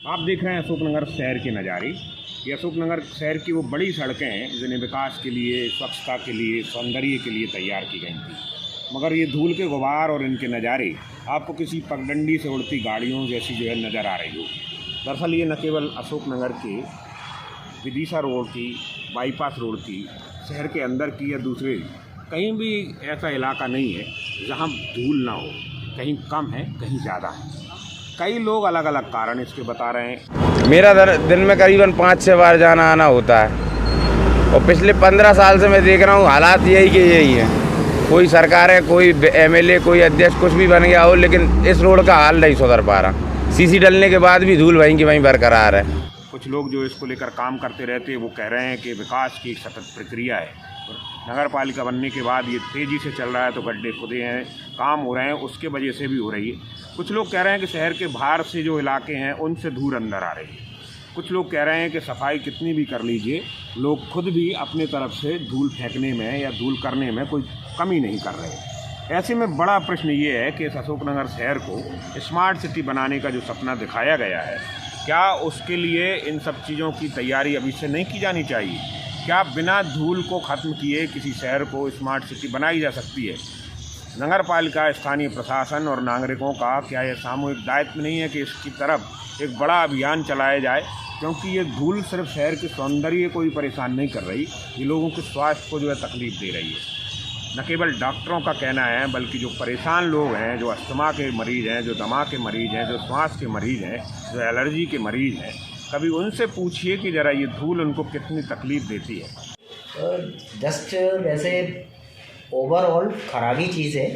आप देख रहे हैं अशोकनगर शहर के नज़ारे। ये अशोकनगर शहर की वो बड़ी सड़कें हैं जिन्हें विकास के लिए, स्वच्छता के लिए, सौंदर्य के लिए तैयार की गई थी, मगर ये धूल के गुबार और इनके नज़ारे आपको किसी पगडंडी से उड़ती गाड़ियों जैसी जो है नज़र आ रही हो। दरअसल ये न केवल अशोकनगर के विदिशा रोड की, बाईपास रोड की, शहर के अंदर की या दूसरे कहीं भी ऐसा इलाका नहीं है जहाँ धूल ना हो। कहीं कम है, कहीं ज़्यादा है। कई लोग अलग अलग कारण इसके बता रहे हैं। मेरा दिन में करीबन 5-6 बार जाना आना होता है और पिछले 15 साल से मैं देख रहा हूँ हालात यही के यही है। कोई सरकार है, कोई एमएलए, कोई अध्यक्ष कुछ भी बन गया हो, लेकिन इस रोड का हाल नहीं सुधर पा रहा। सीसी डलने के बाद भी धूल वहीं की वहीं बरकरार है। कुछ लोग जो इसको लेकर काम करते रहते हैं वो कह रहे हैं कि विकास की एक सतत प्रक्रिया है। नगर पालिका बनने के बाद ये तेज़ी से चल रहा है तो गड्ढे खुदे हैं, काम हो रहे हैं, उसके वजह से भी हो रही है। कुछ लोग कह रहे हैं कि शहर के बाहर से जो इलाके हैं उनसे धूल अंदर आ रही है। कुछ लोग कह रहे हैं कि सफाई कितनी भी कर लीजिए, लोग खुद भी अपने तरफ से धूल फेंकने में या धूल करने में कोई कमी नहीं कर रहे। ऐसे में बड़ा प्रश्न ये है कि इस अशोकनगर शहर को स्मार्ट सिटी बनाने का जो सपना दिखाया गया है, क्या उसके लिए इन सब चीज़ों की तैयारी अभी से नहीं की जानी चाहिए? क्या बिना धूल को ख़त्म किए किसी शहर को स्मार्ट सिटी बनाई जा सकती है? नगर पालिका, स्थानीय प्रशासन और नागरिकों का क्या यह सामूहिक दायित्व नहीं है कि इसकी तरफ एक बड़ा अभियान चलाया जाए? क्योंकि ये धूल सिर्फ शहर के सौंदर्य को ही परेशान नहीं कर रही, ये लोगों के स्वास्थ्य को जो है तकलीफ दे रही है। न केवल डॉक्टरों का कहना है, बल्कि जो परेशान लोग हैं, जो अस्थमा के मरीज़ हैं, जो दमा के मरीज़ हैं, जो श्वास के मरीज़ हैं, जो एलर्जी के मरीज़ हैं, कभी उनसे पूछिए कि ज़रा ये धूल उनको कितनी तकलीफ़ देती है। तो डस्ट वैसे ओवरऑल ख़राबी चीज़ है,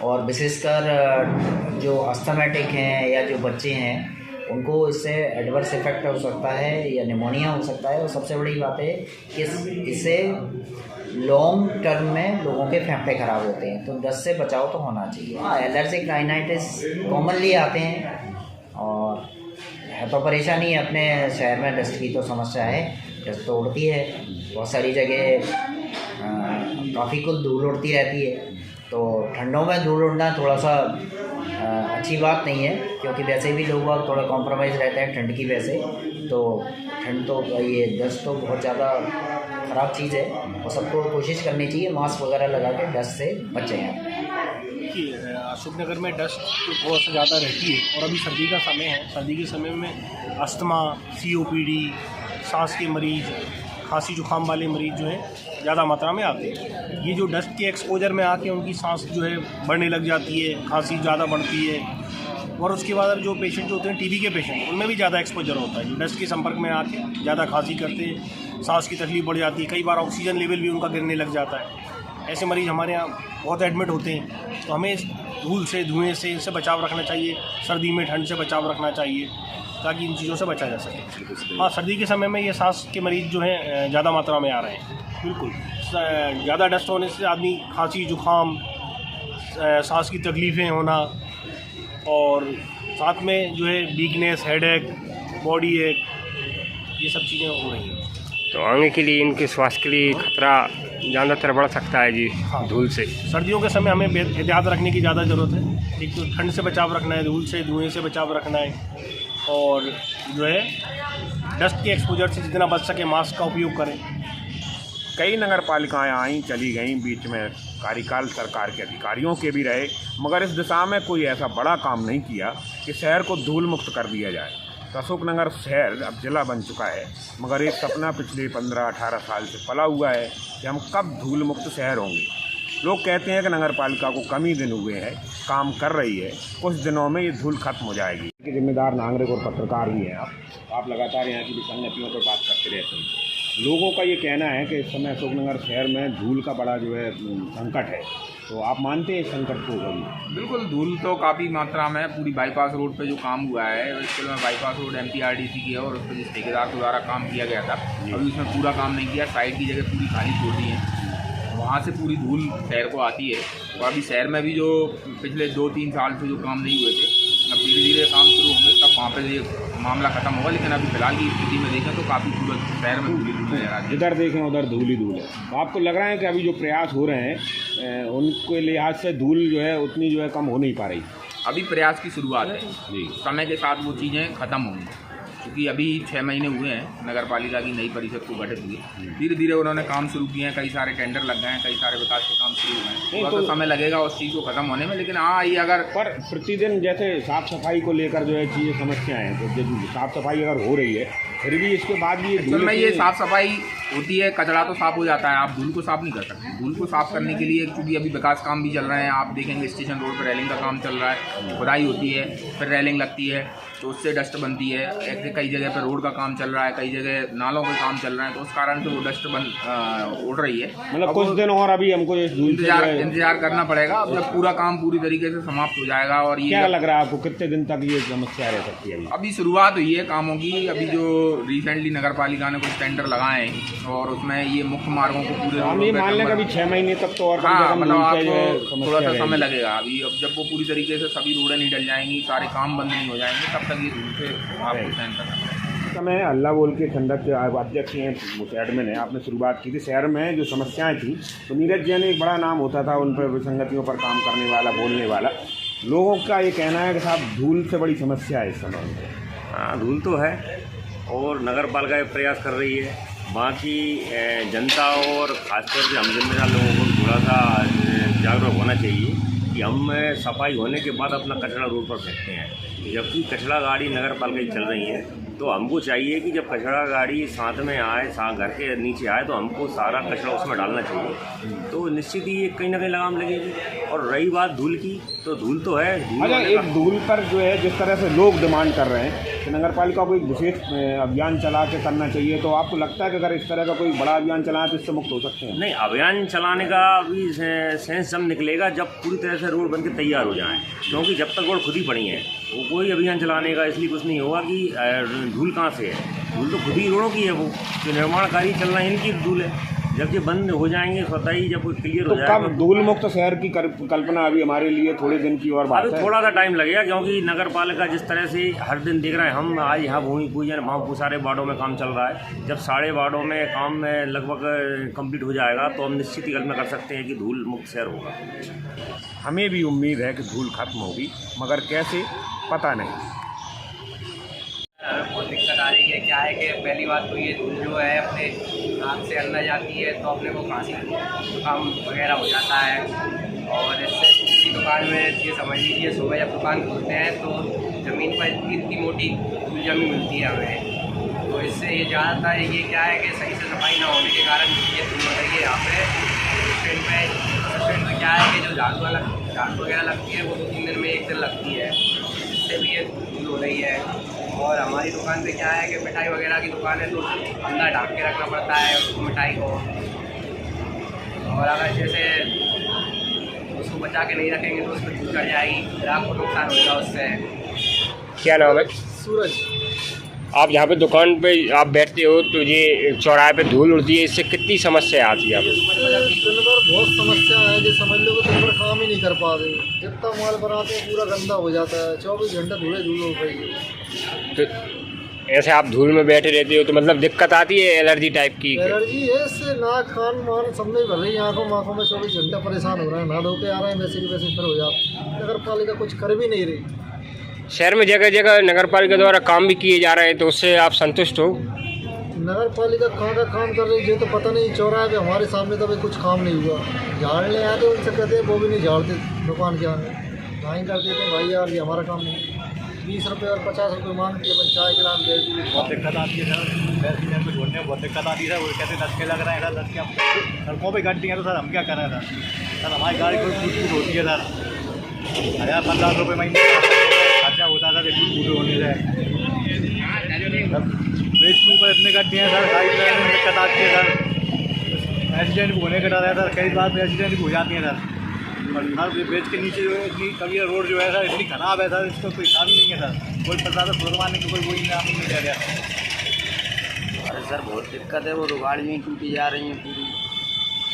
और विशेषकर जो अस्थमेटिक हैं या जो बच्चे हैं उनको इससे एडवर्स इफेक्ट हो सकता है या निमोनिया हो सकता है। और सबसे बड़ी बात है कि इससे लॉन्ग टर्म में लोगों के फेफड़े ख़राब होते हैं। तो डस्ट से बचाव तो होना चाहिए। हाँ, एलर्जिक राइनाइटिस कॉमनली आते हैं और है तो परेशानी है। अपने शहर में डस्ट की तो समस्या है, डस्ट तो उड़ती है बहुत सारी जगह, काफ़ी कुछ धूल उड़ती रहती है। तो ठंडों में धूल उड़ना थोड़ा सा अच्छी बात नहीं है, क्योंकि वैसे भी लोग थोड़ा कॉम्प्रोमाइज़ रहते हैं ठंड की वजह से। तो ठंड तो ये डस्ट तो बहुत ज़्यादा ख़राब चीज़ है और सबको कोशिश करनी चाहिए मास्क वगैरह लगा के डस्ट से बचें। देखिए, अशोकनगर में डस्ट तो बहुत सा ज़्यादा रहती है और अभी सर्दी का समय है। सर्दी के समय में अस्थमा, COPD, सांस के मरीज़, खांसी जुकाम वाले मरीज़ जो है ज़्यादा मात्रा में आते हैं। ये जो डस्ट के एक्सपोजर में आके उनकी सांस जो है बढ़ने लग जाती है, खांसी ज़्यादा बढ़ती है। और उसके बाद जो पेशेंट जो होते हैं TB के पेशेंट, उनमें भी ज़्यादा एक्सपोजर होता है। जो डस्ट के संपर्क में आके ज़्यादा खांसी करते हैं, सांस की तकलीफ बढ़ जाती है, कई बार ऑक्सीजन लेवल भी उनका गिरने लग जाता है। ऐसे मरीज़ हमारे यहाँ बहुत एडमिट होते हैं। तो हमें धूल से, धुएँ से इनसे बचाव रखना चाहिए। सर्दी में ठंड से बचाव रखना चाहिए ताकि इन चीज़ों से बचा जा सके। हाँ, सर्दी के समय में ये सांस के मरीज़ जो हैं ज़्यादा मात्रा में आ रहे हैं। बिल्कुल, ज़्यादा डस्ट होने से आदमी खांसी, जुकाम, सांस की तकलीफ़ें होना और साथ में जो है वीकनेस, हेडेक, बॉडी एक, ये सब चीज़ें हो रही हैं। तो आगे के लिए इनके स्वास्थ्य के लिए खतरा ज़्यादातर बढ़ सकता है जी। हाँ, धूल से सर्दियों के समय हमें एहतियात रखने की ज़्यादा ज़रूरत है। एक तो ठंड से बचाव रखना है, धूल से, धुएँ से बचाव रखना है, और जो है डस्ट के एक्सपोजर से जितना बच सके मास्क का उपयोग करें। कई नगर पालिकाएँ आई चली गईं, बीच में कार्यकाल सरकार के अधिकारियों के भी रहे, मगर इस दिशा में कोई ऐसा बड़ा काम नहीं किया कि शहर को धूल मुक्त कर दिया जाए। तो अशोकनगर शहर अब जिला बन चुका है, मगर एक सपना पिछले 15-18 साल से पला हुआ है कि हम कब धूल मुक्त शहर होंगे। लोग कहते हैं कि नगर पालिका को कम ही दिन हुए हैं, काम कर रही है, कुछ दिनों में ये धूल खत्म हो जाएगी। जिम्मेदार नागरिक और पत्रकार भी हैं आप लगातार यहाँ की विसंगतियों पर बात करते रहते हैं। लोगों का ये कहना है कि इस समय अशोकनगर शहर में धूल का बड़ा जो है संकट है, तो आप मानते हैं इस संकट को? बिल्कुल, धूल तो काफ़ी मात्रा में पूरी बाईपास रोड पे जो काम हुआ है, इसके में बाईपास रोड MPRDC की है और उस पर जिस ठेकेदार के द्वारा काम किया गया था, अभी उसमें पूरा काम नहीं किया, साइड की जगह पूरी खाली छोड़ दी है। वहाँ से पूरी धूल शहर को आती है। और अभी शहर में भी जो पिछले 2-3 साल से जो काम नहीं हुए थे, अब धीरे धीरे काम शुरू होंगे तब वहाँ पे ये मामला ख़त्म होगा। लेकिन अभी फिलहाल की स्थिति में देखें तो काफ़ी पूरा शहर में धूल ही धूल नजर आ रही है। जिधर देखें उधर धूल ही धूल है। तो आपको लग रहा है कि अभी जो प्रयास हो रहे हैं उनके लिहाज से धूल जो है उतनी जो है कम हो नहीं पा रही? अभी प्रयास की शुरुआत है, समय के साथ वो चीज़ें ख़त्म होंगी। क्योंकि अभी 6 महीने हुए हैं नगर पालिका की नई परिषद को गठित हुए। धीरे धीरे उन्होंने काम शुरू किए हैं, कई सारे टेंडर लग गए हैं, कई सारे विकास के काम शुरू हुए हैं। थोड़ा सा समय लगेगा उस चीज़ को खत्म होने में, लेकिन हाँ ये अगर पर प्रतिदिन जैसे साफ सफाई को लेकर जो है चीज़ें समस्याएं हैं, तो जब साफ सफाई अगर हो रही है फिर भी इसके बाद भी एक्चुअल में ये साफ़ सफाई होती है, कचरा तो साफ़ हो जाता है, आप धूल को साफ़ नहीं कर सकते। धूल को साफ़ करने के लिए क्योंकि अभी विकास काम भी चल रहे हैं, आप देखेंगे स्टेशन रोड पर रेलिंग का काम चल रहा है, खुदाई होती है, फिर रेलिंग लगती है तो उससे डस्ट बनती है। ऐसे कई जगह पर रोड का काम चल रहा है, कई जगह नालों का काम चल रहा है, तो उस कारण से वो डस्ट उड़ रही है। मतलब कुछ दिन और अभी हमको इंतजार करना पड़ेगा। अब जब पूरा काम पूरी तरीके से समाप्त हो जाएगा। और ये क्या लग रहा है आपको कितने दिन तक ये समस्या रह सकती है? अभी शुरुआत हुई है कामों की। अभी जो रिसेंटली नगर पालिका ने कुछ टेंडर लगाए हैं और उसमें ये मुख्य मार्गों को पूरे मान लें अभी 6 महीने तक तो और मतलब आपको थोड़ा सा समय लगेगा। अभी अब जब वो पूरी तरीके से सभी रोडें नहीं डल जाएंगी, सारे काम बंद नहीं हो जाएंगे, तब तक ये धूल से आपको सहन करना पड़ेगा। मैं अल्लाह बोल के खंडक के अध्यक्ष हैं, एडमिन है। आपने शुरुआत की थी शहर में जो समस्याएं थी, तो नीरज जैन एक बड़ा नाम होता था उन पर विसंगतियों पर काम करने वाला, बोलने वाला। लोगों का ये कहना है कि साहब धूल से बड़ी समस्या है इस समय। हाँ, धूल तो है और नगर पालिका ये प्रयास कर रही है। बाकी जनता और खासतौर से हम जिम्मेदार लोगों को थोड़ा सा जागरूक होना चाहिए कि हम सफाई होने के बाद अपना कचरा रोड पर फेंकते हैं, जबकि कचरा गाड़ी नगर पालिका की चल रही है। तो हमको चाहिए कि जब कचरा गाड़ी साथ में आए, घर के नीचे आए, तो हमको सारा कचरा उसमें डालना चाहिए। तो निश्चित ही कहीं ना कहीं लगाम लगेगी। और रही बात धूल की, तो धूल तो है। अच्छा, एक धूल पर जो है जिस तरह से लोग डिमांड कर रहे हैं कि नगर पालिका को एक विशेष अभियान चला के करना चाहिए, तो आपको लगता है कि अगर इस तरह का कोई बड़ा अभियान चलाएं तो इससे मुक्त हो सकते हैं? नहीं, अभियान चलाने का अभी सेंस जब निकलेगा जब पूरी तरह से रोड बन के तैयार हो जाएँ, क्योंकि जब तक रोड खुद ही पड़ी है वो कोई अभियान चलाने का इसलिए कुछ नहीं होगा कि धूल कहाँ से है। धूल तो खुद ही रोडों की है, वो जो निर्माण कार्य चल रहा है इनकी धूल है। जब ये बंद हो जाएंगे स्वतः ही, जब क्लियर हो जाएगा। कब धूल मुक्त शहर की कल्पना अभी हमारे लिए थोड़े दिन की और बात है। अभी थोड़ा सा टाइम लगेगा, क्योंकि नगर पालिका जिस तरह से हर दिन देख रहे हैं, हम आज यहाँ भूमि पूजन, वहाँ सारे वार्डों में काम चल रहा है। जब सारे वार्डों में काम में लगभग कंप्लीट हो जाएगा तो हम निश्चित ही कल्पना कर सकते हैं कि धूल मुक्त शहर होगा। हमें भी उम्मीद है कि धूल खत्म होगी, मगर कैसे पता नहीं। बहुत दिक्कत आ रही है। क्या है कि पहली बात तो ये धूल जो है अपने नाक से अंदर जाती है तो अपने को खांसी जुकाम वगैरह हो जाता है। और इससे दूसरी दुकान में ये समझ लीजिए सुबह जब दुकान खोलते हैं तो ज़मीन पर इतनी मोटी धूल जमी मिलती है हमें। तो इससे ये ज़्यादातर ये क्या है कि सही से सफाई ना होने के कारण ये धूल हो रही है। यहाँ पे स्टैंड में क्या है कि जो झाड़ू वगैरह लगती है वो 2-3 दिन में एक दिन लगती है, इससे भी ये धूल हो रही है। और हमारी दुकान पे क्या है कि मिठाई वगैरह की दुकान है तो अंदर ढाँक के रखना पड़ता है उसको, मिठाई को। और अगर जैसे उसको बचा के नहीं रखेंगे तो उस पर धूल चढ़ जाएगी, ग्राहक को नुकसान होगा उससे। क्या नाम है? सूरज। आप यहाँ पे दुकान पे आप बैठते हो तो ये चौराहे पे धूल उड़ती है, इससे कितनी समस्या आती है आपको? दिन भर बहुत समस्या है, जो समझ लो कि दिन भर काम ही नहीं कर पा रहे। जितना माल बनाते हैं पूरा गंदा हो जाता है, 24 घंटे धूल हो रही है। तो ऐसे आप धूल में बैठे रहते हो तो मतलब दिक्कत आती है एलर्जी टाइप की? एलर्जी है, इससे नाक कान मान सब में भर रही है, आँखों में 24 घंटे परेशान हो रहे हैं, नहा धो के आ रहे हैं, वैसे की वैसे फिर हो जाते। नगर पालिका कुछ कर भी नहीं रही। शहर में जगह जगह नगर पालिका द्वारा काम भी किए जा रहे हैं, तो उससे आप संतुष्ट हो? नगर पालिका कहाँ का काम कर रही है तो पता नहीं। चौराहे पे हमारे सामने तो अभी कुछ काम नहीं हुआ। झाड़ने आते उनसे कहते हैं, वो भी नहीं झाड़ते दुकान के आने, ना ही करते थे। भाई यार ये हमारा काम नहीं। 20 रुपये और 50 रुपये मांगती है, चाय के नाम दे दी। बहुत दिक्कत आती है सर, वैसे को छोड़ने में बहुत दिक्कत आती है। वो कैसे धक्के लग रहे हैं सर, धक्के सड़कों पर गड्डी है तो सर हम क्या करें सर हमारी गाड़ी कोई फूट होती है सर, 1000-1500 रुपये महीने खर्चा होता है सर फूट होने से। ब्रिज के ऊपर इतने गड्ढे हैं सर, गाड़ी चलाने में दिक्कत आती है सर। एक्सीडेंट होने का डर है सर, कई बार एक्सीडेंट हो जाती है सर। और सर ब्रिज के नीचे जो है इतनी कभी रोड जो है सर इतनी ख़राब है सर, इसका कोई काम ही नहीं है सर। कोई प्रशासन खुलवाने की कोई नाम नहीं दे रहा है। अरे सर बहुत दिक्कत है, वो तो गाड़ियाँ टूटी जा रही हैं पूरी।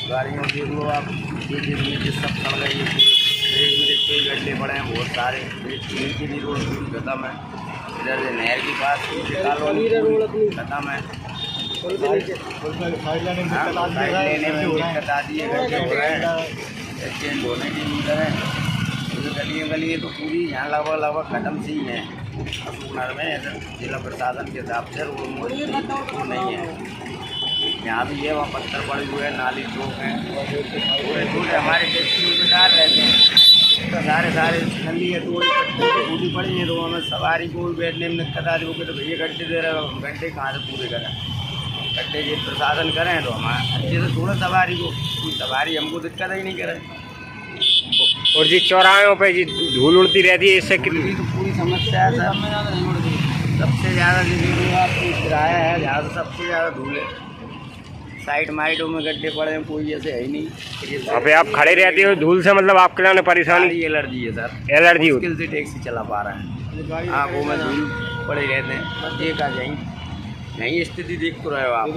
गाड़ियों देख लो आप, ये सब सड़ गई है। मेरे कई गड्ढे पड़े हैं बहुत सारे, ब्रिज के नीचे भी रोड पूरी खत्म है। इधर से नहर के पास खत्म है। साइड लेने में दिक्कत आती है, गड्ढे हो रहे हैं, एक्सीडेंट होने की उधर है। गलियाँ तो पूरी यहाँ लगभग खत्म सी हैं। अशोकनगर में जिला प्रशासन के हिसाब से रोड नहीं है। यहाँ भी है, वहाँ पत्थर पड़े हुए हैं, नाली चौक हैं, पूरे छोटे हमारे किलोमीटर रहते हैं, तो सारे नली है, तो टूटी पड़ी है, तो हमें सवारी को बैठने में दिक्कत आ रही होगी। तो भैया गड्ढे दे रहे हो, गड्ढे कहाँ से पूरे करें? गड्ढे ये प्रशासन करें तो हमारे अच्छे से थोड़ा सवारी को, सवारी हमको दिक्कत ही नहीं करे। और जी चौराहों पे जी धूल उड़ती रहती है, इससे कितनी तो पूरी समस्या है सर। सबसे ज़्यादा आपको किराया है, जहाँ से सबसे ज़्यादा धूल है। साइड माइडों में गड्ढे पड़े हैं, कोई ऐसे है ही नहीं। वहाँ पे आप खड़े रहते हो धूल से, मतलब आपके लिए परेशानी? एलर्जी है सर, एलर्जी मुश्किल से टैक्सी चला पा रहे हैं, आँखों में धूल पड़े रहते हैं। बस एक आ जाएंगे, यही स्थिति देख तो रहे हो आप।